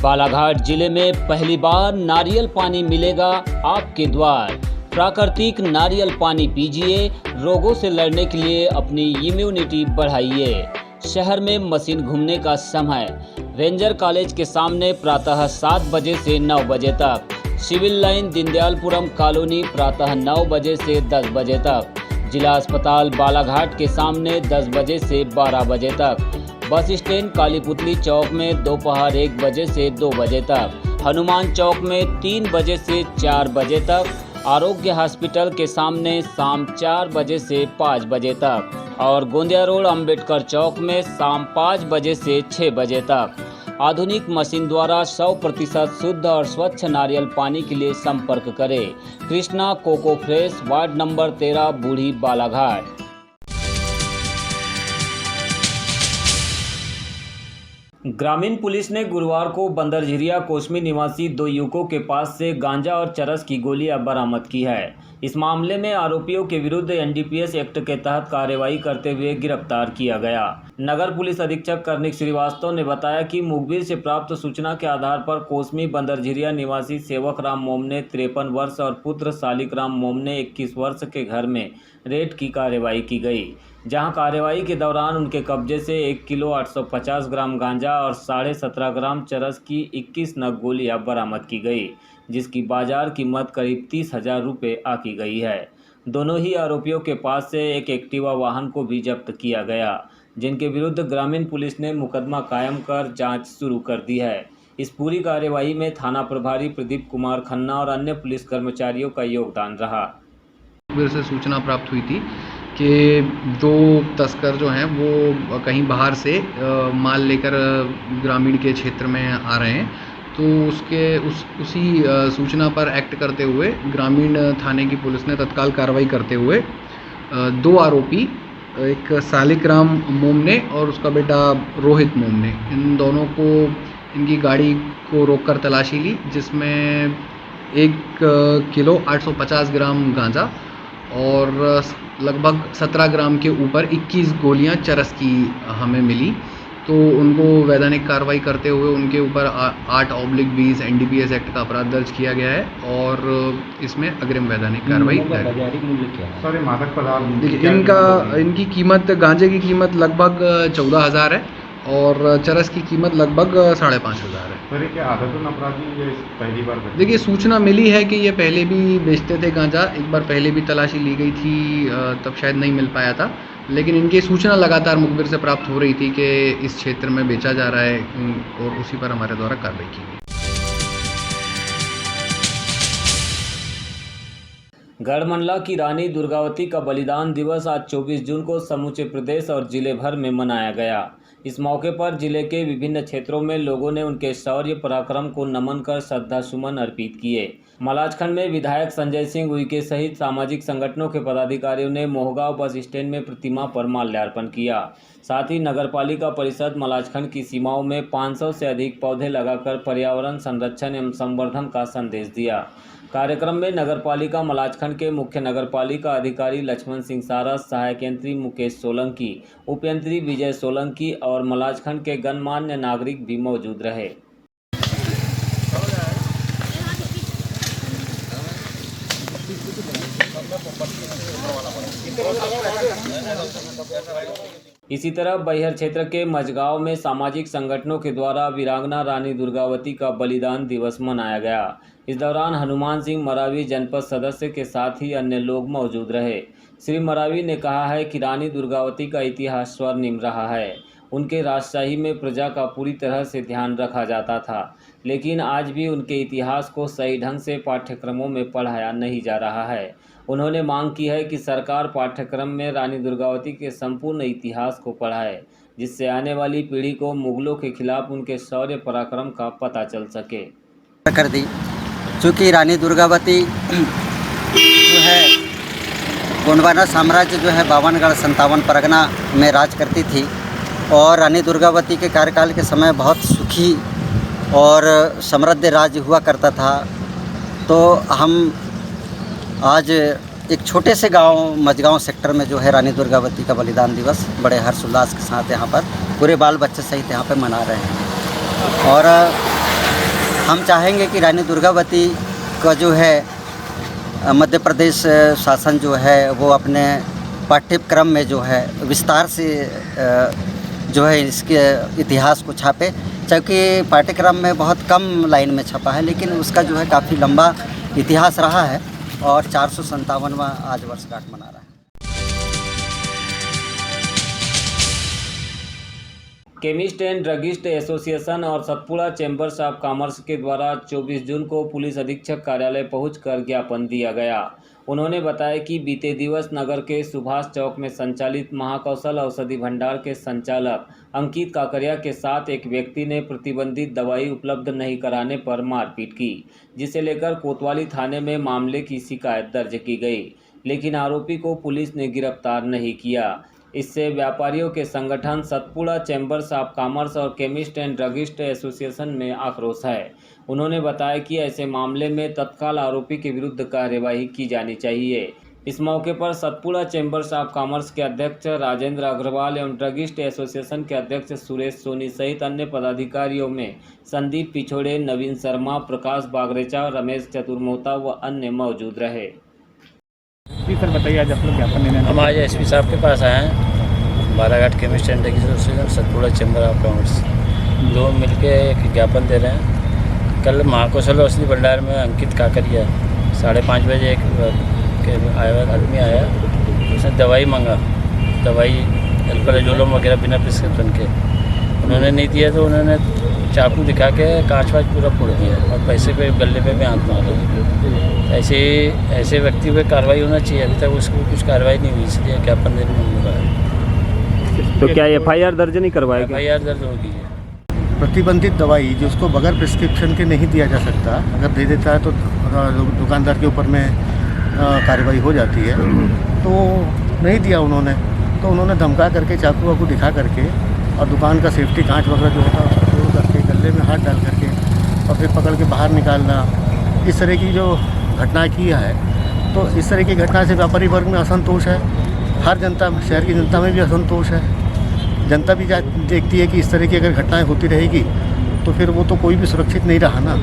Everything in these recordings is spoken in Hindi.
बालाघाट जिले में पहली बार नारियल पानी मिलेगा आपके द्वार। प्राकृतिक नारियल पानी पीजिए, रोगों से लड़ने के लिए अपनी इम्यूनिटी बढ़ाइए। शहर में मशीन घूमने का समय रेंजर कॉलेज के सामने प्रातः 7 बजे से 9 बजे तक, सिविल लाइन दीनदयालपुरम कॉलोनी प्रातः 9 बजे से 10 बजे तक, जिला अस्पताल बालाघाट के सामने 10 बजे से 12 बजे तक, बस स्टैंड कालीपुतली चौक में दोपहर 1 बजे से 2 बजे तक, हनुमान चौक में 3 बजे से 4 बजे तक, आरोग्य हॉस्पिटल के सामने शाम 4 बजे से 5 बजे तक और गोंदिया रोड अंबेडकर चौक में शाम 5 बजे से 6 बजे तक। आधुनिक मशीन द्वारा 100% शुद्ध और स्वच्छ नारियल पानी के लिए संपर्क करें। Krishna Coco Fresh, ward number 13, Budhi, Balaghat. ग्रामीण पुलिस ने गुरुवार को बंदरझिरिया कोसमी निवासी 2 युवकों के पास से गांजा और चरस की गोलियां बरामद की है। इस मामले में आरोपियों के विरुद्ध एनडीपीएस एक्ट के तहत कार्रवाई करते हुए गिरफ्तार किया गया। नगर पुलिस अधीक्षक कर्णिक श्रीवास्तव ने बताया कि मुखबिर से प्राप्त सूचना के आधार पर कोसमी बंदरझिरिया निवासी सेवक राम मोमने 53 वर्ष और पुत्र शालिक राम मोमने 21 वर्ष के घर में रेड की कार्रवाई की गई, जहां कार्रवाई के दौरान उनके कब्जे से 1 किलो 850 ग्राम गांजा और 17.5 ग्राम चरस की 21 नग गोलियां बरामद की गई, जिसकी बाजार कीमत करीब 30,000 रुपये आकी गई है। दोनों ही आरोपियों के पास से एक एक्टिवा वाहन को भी जब्त किया गया, जिनके विरुद्ध ग्रामीण पुलिस ने मुकदमा कायम कर जांच शुरू कर दी है। इस पूरी कार्यवाही में थाना प्रभारी प्रदीप कुमार खन्ना और अन्य पुलिस कर्मचारियों का योगदान रहा। से सूचना प्राप्त हुई थी कि 2 तस्कर जो हैं वो कहीं बाहर से माल लेकर ग्रामीण के क्षेत्र में आ रहे हैं, तो उसी सूचना पर एक्ट करते हुए ग्रामीण थाने की पुलिस ने तत्काल कार्रवाई करते हुए 2 आरोपी, एक शालिक राम मोमने और उसका बेटा रोहित मोमने, इन दोनों को इनकी गाड़ी को रोककर तलाशी ली, जिसमें 1 किलो 850 ग्राम गांजा और लगभग 17 ग्राम के ऊपर 21 गोलियां चरस की हमें मिली। तो उनको वैधानिक कार्रवाई करते हुए उनके ऊपर 8/20 एनडीपीएस एक्ट का अपराध दर्ज किया गया है और इसमें अग्रिम वैधानिक कार्रवाई सर, मादक पदार्थ इनकी कीमत, गांजे की कीमत लगभग 14,000 है और चरस की कीमत लगभग 5,500 है। सर, ये क्या आदतन अपराधी ये पहली बार? देखिए, सूचना मिली है कि ये पहले भी बेचते थे गांजा, एक बार पहले भी तलाशी ली गई थी, तब शायद नहीं मिल पाया था, लेकिन इनकी सूचना लगातार मुखबिर से प्राप्त हो रही थी कि इस क्षेत्र में बेचा जा रहा है और उसी पर हमारे द्वारा कार्रवाई की गई। गढ़मंडला की रानी दुर्गावती का बलिदान दिवस आज 24 जून को समूचे प्रदेश और जिले भर में मनाया गया। इस मौके पर जिले के विभिन्न क्षेत्रों में लोगों ने उनके शौर्य पराक्रम को नमन कर श्रद्धा सुमन अर्पित किए। मलाजखंड में विधायक संजय सिंह उइके सहित सामाजिक संगठनों के पदाधिकारियों ने मोहगांव बस स्टैंड में प्रतिमा पर माल्यार्पण किया। साथ ही नगरपालिका परिषद मलाजखंड की सीमाओं में 500 से अधिक पौधे लगाकर पर्यावरण संरक्षण एवं संवर्धन का संदेश दिया। कार्यक्रम में नगरपालिका मलाजखंड के मुख्य नगरपालिका अधिकारी लक्ष्मण सिंह सारस, सहायक यंत्री मुकेश सोलंकी, उपयंत्री विजय सोलंकी और मलाजखंड के गणमान्य नागरिक भी मौजूद रहे। इसी तरह बैहर क्षेत्र के मझगांव में सामाजिक संगठनों के द्वारा वीरांगना रानी दुर्गावती का बलिदान दिवस मनाया गया। इस दौरान हनुमान सिंह मरावी जनपद सदस्य के साथ ही अन्य लोग मौजूद रहे। श्री मरावी ने कहा है कि रानी दुर्गावती का इतिहास स्वर्णिम रहा है। उनके राजशाही में प्रजा का पूरी तरह से ध्यान रखा जाता था, लेकिन आज भी उनके इतिहास को सही ढंग से पाठ्यक्रमों में पढ़ाया नहीं जा रहा है। उन्होंने मांग की है कि सरकार पाठ्यक्रम में रानी दुर्गावती के संपूर्ण इतिहास को पढ़ाए, जिससे आने वाली पीढ़ी को मुगलों के खिलाफ उनके शौर्य पराक्रम का पता चल सके। कर दी, चूँकि रानी दुर्गावती जो है गोंडवाना साम्राज्य जो है 52गढ़ 57 परगना में राज करती थी और रानी दुर्गावती के कार्यकाल के समय बहुत सुखी और समृद्ध राज्य हुआ करता था। तो हम आज एक छोटे से गांव मझगांव सेक्टर में जो है रानी दुर्गावती का बलिदान दिवस बड़े हर्षोल्लास के साथ यहाँ पर पूरे बाल बच्चे सहित यहाँ पर मना रहे हैं। और हम चाहेंगे कि रानी दुर्गावती का जो है मध्य प्रदेश शासन जो है वो अपने पाठ्यक्रम में जो है विस्तार से जो है इसके इतिहास को छापे, क्योंकि पाठ्यक्रम में बहुत कम लाइन में छपा है, लेकिन उसका जो है काफ़ी लंबा इतिहास रहा है और 457वां आज वर्षगांठ मना रहा है। केमिस्ट एंड ड्रगिस्ट एसोसिएशन और सतपुड़ा चैम्बर्स ऑफ कॉमर्स के द्वारा 24 जून को पुलिस अधीक्षक कार्यालय पहुंचकर ज्ञापन दिया गया। उन्होंने बताया कि बीते दिवस नगर के सुभाष चौक में संचालित महाकौशल औषधि भंडार के संचालक अंकित काकरिया के साथ एक व्यक्ति ने प्रतिबंधित दवाई उपलब्ध नहीं कराने पर मारपीट की, जिसे लेकर कोतवाली थाने में मामले की शिकायत दर्ज की गई, लेकिन आरोपी को पुलिस ने गिरफ्तार नहीं किया। इससे व्यापारियों के संगठन सतपुड़ा चैम्बर्स ऑफ कॉमर्स और केमिस्ट एंड ड्रगिस्ट एसोसिएशन में आक्रोश है। उन्होंने बताया कि ऐसे मामले में तत्काल आरोपी के विरुद्ध कार्यवाही की जानी चाहिए। इस मौके पर सतपुड़ा चैम्बर्स ऑफ कॉमर्स के अध्यक्ष राजेंद्र अग्रवाल एवं ड्रगिस्ट एसोसिएशन के अध्यक्ष सुरेश सोनी सहित अन्य पदाधिकारियों में संदीप पिछोड़े, नवीन शर्मा, प्रकाश बागरेचा, रमेश चतुर्मोता व अन्य मौजूद रहे। जी सर, बताइए आज आप लोग ज्ञापन देने हम आज एसपी साहब के पास आए हैं। Balaghat chemist and druggist association, Satpura chamber of commerce, दो मिलके एक ज्ञापन दे रहे हैं। कल महाकौशल औषधि भंडार में अंकित काकरिया 5:30 बजे एक आदमी आया, उसने दवाई मांगा, दवाई अल्प्राजोलम वगैरह बिना प्रिस्क्रिप्शन के उन्होंने नहीं दिया, तो उन्होंने चाकू दिखा के कांच वाँच पूरा फोड़ दिया और पैसे पे गले पे भी हाथ मारा। ऐसे व्यक्ति पे कार्रवाई होना चाहिए। अभी तक उसको कुछ कार्रवाई नहीं हुई, इसलिए ज्ञापन देने में हुआ। तो क्या एफआईआर दर्ज नहीं करवाएगा? एफआईआर दर्ज होगी। प्रतिबंधित दवाई जिसको बगैर प्रिस्क्रिप्शन के नहीं दिया जा सकता, अगर दे देता है तो दुकानदार के ऊपर में कार्रवाई हो जाती है। तो नहीं दिया उन्होंने, तो उन्होंने धमका करके चाकू वाकू दिखा करके और दुकान का सेफ्टी कांच वगैरह जो होता है उसको तोड़ करके गले में हाथ डाल करके और फिर पकड़ के बाहर निकालना, इस तरह की जो घटना की है। तो इस तरह की घटना से व्यापारी वर्ग में असंतोष है, हर जनता, शहर की जनता में भी असंतोष है। जनता भी देखती है कि इस तरह की अगर घटनाएं होती रहेगी तो फिर वो तो कोई भी सुरक्षित नहीं रहा ना,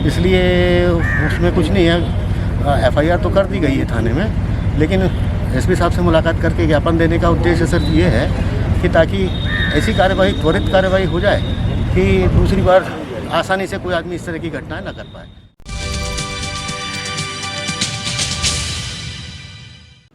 इसलिए उसमें कुछ नहीं है। एफआईआर तो कर दी गई है थाने में, लेकिन एसपी साहब से मुलाकात करके ज्ञापन देने का उद्देश्य सर ये है कि ताकि ऐसी कार्यवाही, त्वरित कार्यवाही हो जाए कि दूसरी बार आसानी से कोई आदमी इस तरह की घटनाएं न कर पाए।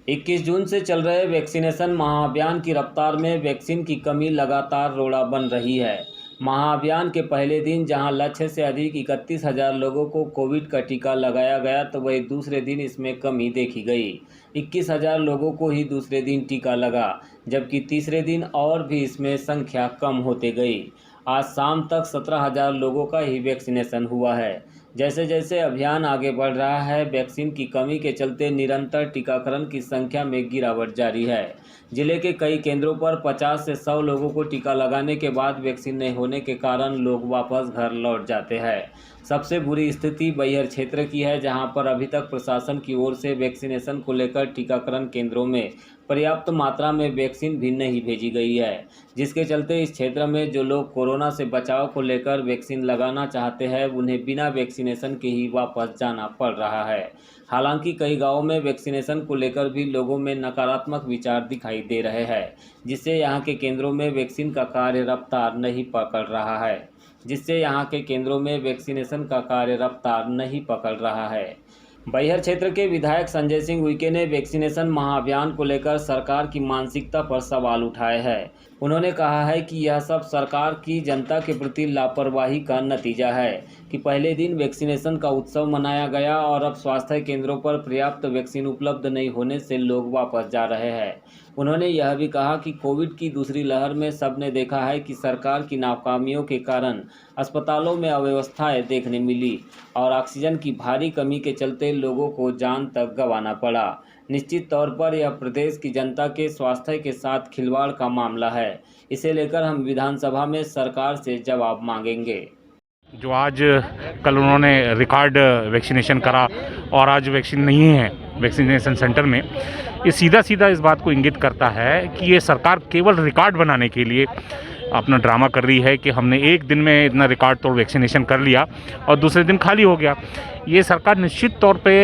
21 जून से चल रहे वैक्सीनेशन महाअभियान की रफ्तार में वैक्सीन की कमी लगातार रोड़ा बन रही है। महाअभियान के पहले दिन जहां लक्ष्य से अधिक 31,000 लोगों को कोविड का टीका लगाया गया, तो वहीं दूसरे दिन इसमें कमी देखी गई। 21,000 लोगों को ही दूसरे दिन टीका लगा, जबकि तीसरे दिन और भी इसमें संख्या कम होते गई। आज शाम तक 17,000 लोगों का ही वैक्सीनेशन हुआ है। जैसे जैसे अभियान आगे बढ़ रहा है, वैक्सीन की कमी के चलते निरंतर टीकाकरण की संख्या में गिरावट जारी है। जिले के कई केंद्रों पर 50 से 100 लोगों को टीका लगाने के बाद वैक्सीन नहीं होने के कारण लोग वापस घर लौट जाते हैं। सबसे बुरी स्थिति बैहर क्षेत्र की है, जहां पर अभी तक प्रशासन की ओर से वैक्सीनेशन को लेकर टीकाकरण केंद्रों में पर्याप्त मात्रा में वैक्सीन भी नहीं भेजी गई है, जिसके चलते इस क्षेत्र में जो लोग कोरोना से बचाव को लेकर वैक्सीन लगाना चाहते हैं, उन्हें बिना वैक्सीनेशन के ही वापस जाना पड़ रहा है। हालांकि कई गांवों में वैक्सीनेशन को लेकर भी लोगों में नकारात्मक विचार दिखाई दे रहे हैं, जिससे यहां के केंद्रों में वैक्सीन का कार्य रफ्तार नहीं पकड़ रहा है। बैहर क्षेत्र के विधायक संजय सिंह उइके ने वैक्सीनेशन महाअभियान को लेकर सरकार की मानसिकता पर सवाल उठाए हैं। उन्होंने कहा है कि यह सब सरकार की जनता के प्रति लापरवाही का नतीजा है कि पहले दिन वैक्सीनेशन का उत्सव मनाया गया और अब स्वास्थ्य केंद्रों पर पर्याप्त वैक्सीन उपलब्ध नहीं होने से लोग वापस जा रहे हैं। उन्होंने यह भी कहा कि कोविड की दूसरी लहर में सबने देखा है कि सरकार की नाकामियों के कारण अस्पतालों में अव्यवस्थाएं देखने मिली और ऑक्सीजन की भारी कमी के चलते लोगों को जान तक गंवाना पड़ा। निश्चित तौर पर यह प्रदेश की जनता के स्वास्थ्य के साथ खिलवाड़ का मामला है। इसे लेकर हम विधानसभा में सरकार से जवाब मांगेंगे। जो आज कल उन्होंने रिकॉर्ड वैक्सीनेशन करा और आज वैक्सीन नहीं है वैक्सीनेशन सेंटर में, ये सीधा इस बात को इंगित करता है कि ये सरकार केवल रिकॉर्ड बनाने के लिए अपना ड्रामा कर रही है कि हमने एक दिन में इतना रिकॉर्ड तोड़ वैक्सीनेशन कर लिया और दूसरे दिन खाली हो गया। ये सरकार निश्चित तौर पे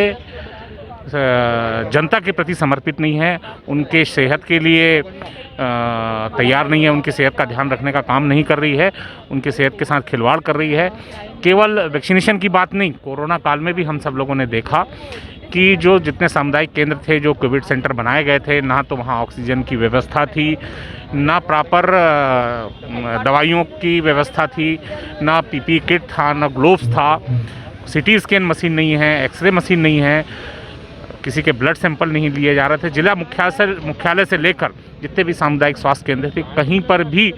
जनता के प्रति समर्पित नहीं है, उनके सेहत के लिए तैयार नहीं है, उनकी सेहत का ध्यान रखने का काम नहीं कर रही है, उनकी सेहत के साथ खिलवाड़ कर रही है। केवल वैक्सीनेशन की बात नहीं, कोरोना काल में भी हम सब लोगों ने देखा कि जो जितने सामुदायिक केंद्र थे, जो कोविड सेंटर बनाए गए थे, ना तो वहाँ ऑक्सीजन की व्यवस्था थी, ना प्रॉपर दवाइयों की व्यवस्था थी, ना पीपी किट था, ना ग्लोव्स था, सीटी स्कैन मशीन नहीं है, एक्सरे मशीन नहीं है, किसी के ब्लड सैंपल नहीं लिए जा रहे थे। जिला मुख्यालय से लेकर जितने भी सामुदायिक स्वास्थ्य केंद्र थे, कहीं पर भी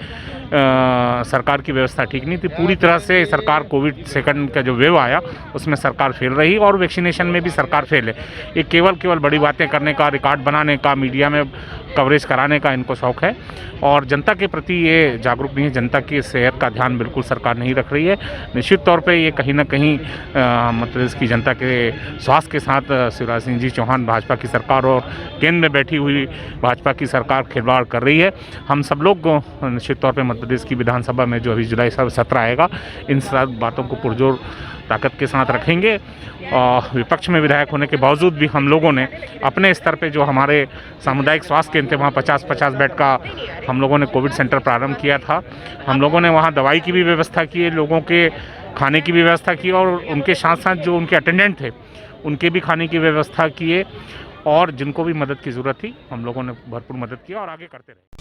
सरकार की व्यवस्था ठीक नहीं थी। पूरी तरह से सरकार कोविड सेकंड का जो वेव आया उसमें सरकार फेल रही और वैक्सीनेशन में भी सरकार फेल है। ये केवल बड़ी बातें करने का, रिकॉर्ड बनाने का, मीडिया में कवरेज कराने का इनको शौक़ है और जनता के प्रति ये जागरूक नहीं है। जनता की सेहत का ध्यान बिल्कुल सरकार नहीं रख रही है। निश्चित तौर पे ये कहीं ना कहीं मध्य प्रदेश की जनता के स्वास्थ्य के साथ शिवराज सिंह जी चौहान भाजपा की सरकार और केंद्र में बैठी हुई भाजपा की सरकार खिलवाड़ कर रही है। हम सब लोग निश्चित तौर पे मध्य प्रदेश की विधानसभा में जो अभी जुलाई सत्र आएगा, इन सब बातों को पुरजोर ताकत के साथ रखेंगे। और विपक्ष में विधायक होने के बावजूद भी हम लोगों ने अपने स्तर पे जो हमारे सामुदायिक स्वास्थ्य केंद्र थे, वहाँ 50-50 बेड का हम लोगों ने कोविड सेंटर प्रारंभ किया था। हम लोगों ने वहाँ दवाई की भी व्यवस्था की है, लोगों के खाने की भी व्यवस्था की और उनके साथ साथ जो उनके अटेंडेंट थे उनके भी खाने की व्यवस्था की है और जिनको भी मदद की ज़रूरत थी हम लोगों ने भरपूर मदद की और आगे करते रहे।